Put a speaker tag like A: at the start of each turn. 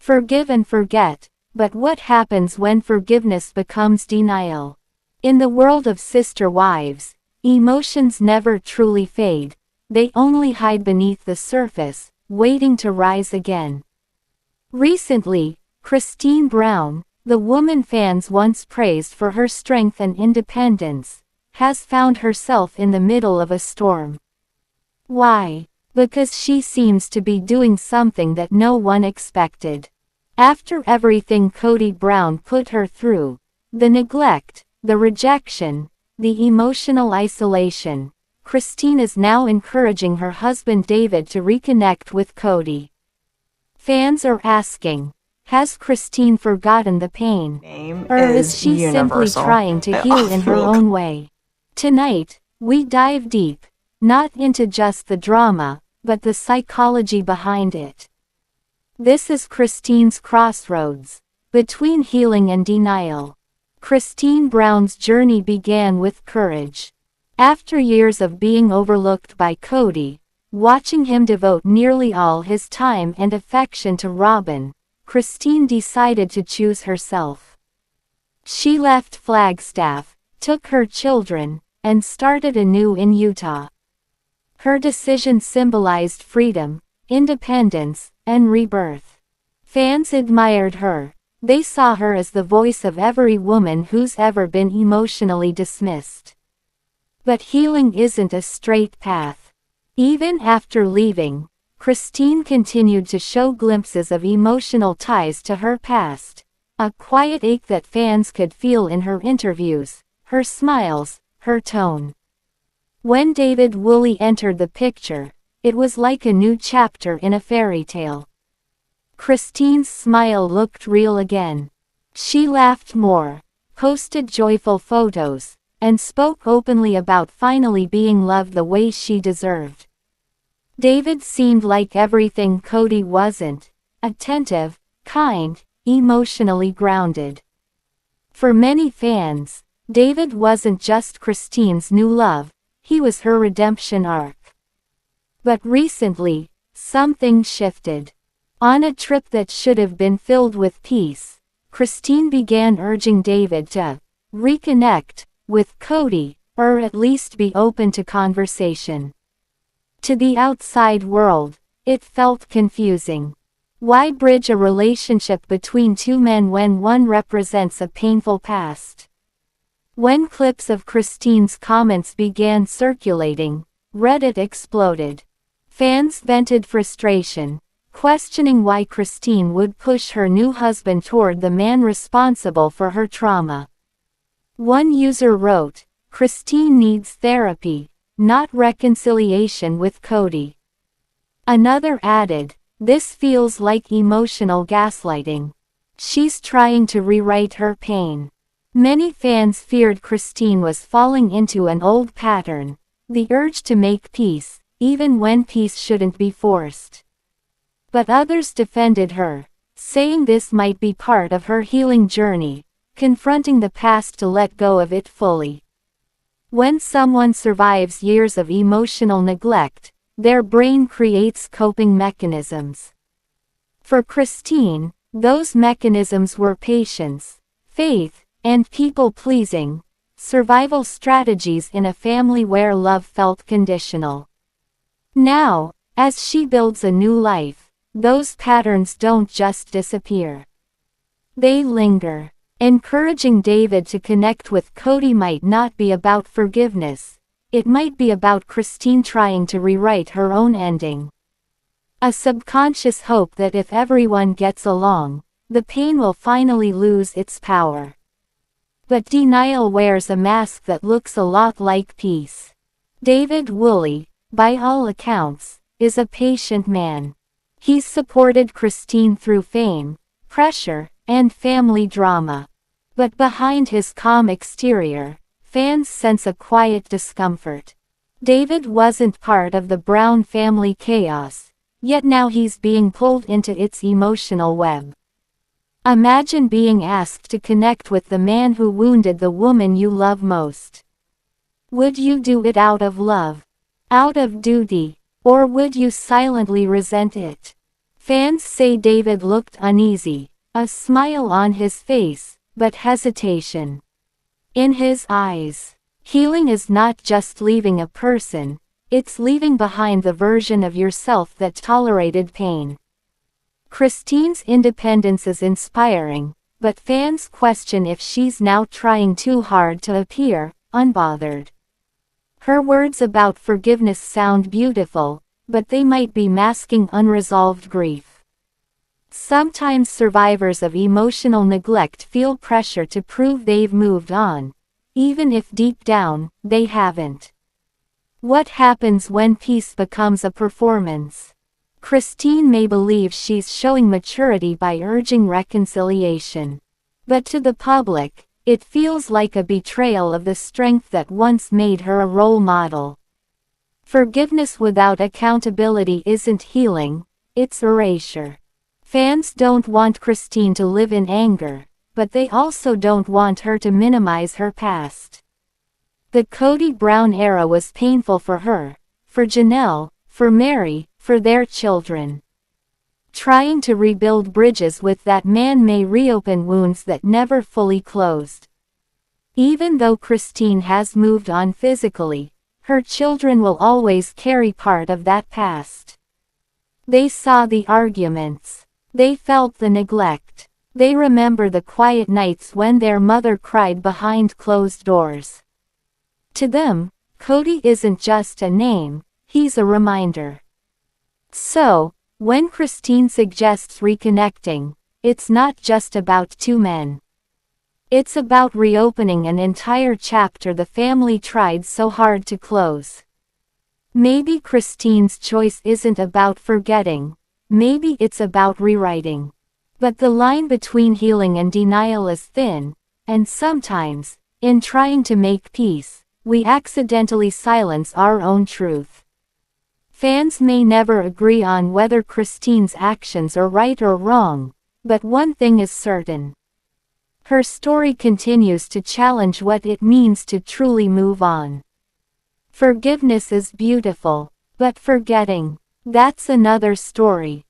A: Forgive and forget, but what happens when forgiveness becomes denial? In the world of sister wives, emotions never truly fade, they only hide beneath the surface, waiting to rise again. Recently, Kody Brown, the woman fans once praised for her strength and independence, has found herself in the middle of a storm. Why? Because she seems to be doing something that no one expected. After everything Kody Brown put her through, the neglect, the rejection, the emotional isolation, Kody is now encouraging her husband David to reconnect with Kody. Fans are asking, has Kody forgotten the pain? Or is she simply trying to heal in her own way? Tonight, we dive deep, not into just the drama, but the psychology behind it. This is Kody's crossroads, between healing and denial. Kody Brown's journey began with courage. After years of being overlooked by Kody, watching him devote nearly all his time and affection to Robin, Kody decided to choose herself. She left Flagstaff, took her children, and started anew in Utah. Her decision symbolized freedom, independence, and rebirth. Fans admired her. They saw her as the voice of every woman who's ever been emotionally dismissed. But healing isn't a straight path. Even after leaving, Kody continued to show glimpses of emotional ties to her past, a quiet ache that fans could feel in her interviews, her smiles, her tone. When David Woolley entered the picture, it was like a new chapter in a fairy tale. Kody's smile looked real again. She laughed more, posted joyful photos, and spoke openly about finally being loved the way she deserved. David seemed like everything Kody wasn't: attentive, kind, emotionally grounded. For many fans, David wasn't just Kody's new love, he was her redemption arc. But recently, something shifted. On a trip that should have been filled with peace, Kody began urging David to reconnect with Kody, or at least be open to conversation. To the outside world, it felt confusing. Why bridge a relationship between two men when one represents a painful past? When clips of Kody's comments began circulating, Reddit exploded. Fans vented frustration, questioning why Kody would push her new husband toward the man responsible for her trauma. One user wrote, "Kody needs therapy, not reconciliation with Kody." Another added, "This feels like emotional gaslighting. She's trying to rewrite her pain." Many fans feared Kody was falling into an old pattern, the urge to make peace, even when peace shouldn't be forced. But others defended her, saying this might be part of her healing journey, confronting the past to let go of it fully. When someone survives years of emotional neglect, their brain creates coping mechanisms. For Kody, those mechanisms were patience, faith, and people-pleasing, survival strategies in a family where love felt conditional. Now, as she builds a new life, those patterns don't just disappear. They linger. Encouraging David to connect with Kody might not be about forgiveness, it might be about Kody trying to rewrite her own ending. A subconscious hope that if everyone gets along, the pain will finally lose its power. But denial wears a mask that looks a lot like peace. David Woolley, by all accounts, is a patient man. He's supported Kody through fame, pressure, and family drama. But behind his calm exterior, fans sense a quiet discomfort. David wasn't part of the Brown family chaos, yet now he's being pulled into its emotional web. Imagine being asked to connect with the man who wounded the woman you love most. Would you do it out of love? Out of duty? Or would you silently resent it? Fans say David looked uneasy, a smile on his face, but hesitation in his eyes. Healing is not just leaving a person, it's leaving behind the version of yourself that tolerated pain. Christine's independence is inspiring, but fans question if she's now trying too hard to appear unbothered. Her words about forgiveness sound beautiful, but they might be masking unresolved grief. Sometimes survivors of emotional neglect feel pressure to prove they've moved on, even if deep down, they haven't. What happens when peace becomes a performance? Christine may believe she's showing maturity by urging reconciliation. But to the public, it feels like a betrayal of the strength that once made her a role model. Forgiveness without accountability isn't healing, it's erasure. Fans don't want Christine to live in anger, but they also don't want her to minimize her past. The Kody Brown era was painful for her, for Janelle, for Mary, for their children. Trying to rebuild bridges with that man may reopen wounds that never fully closed. Even though Christine has moved on physically, her children will always carry part of that past. They saw the arguments. They felt the neglect. They remember the quiet nights when their mother cried behind closed doors. To them, Kody isn't just a name, he's a reminder. So, when Christine suggests reconnecting, it's not just about two men. It's about reopening an entire chapter the family tried so hard to close. Maybe Christine's choice isn't about forgetting, maybe it's about rewriting. But the line between healing and denial is thin, and sometimes, in trying to make peace, we accidentally silence our own truth. Fans may never agree on whether Christine's actions are right or wrong, but one thing is certain. Her story continues to challenge what it means to truly move on. Forgiveness is beautiful, but forgetting, that's another story.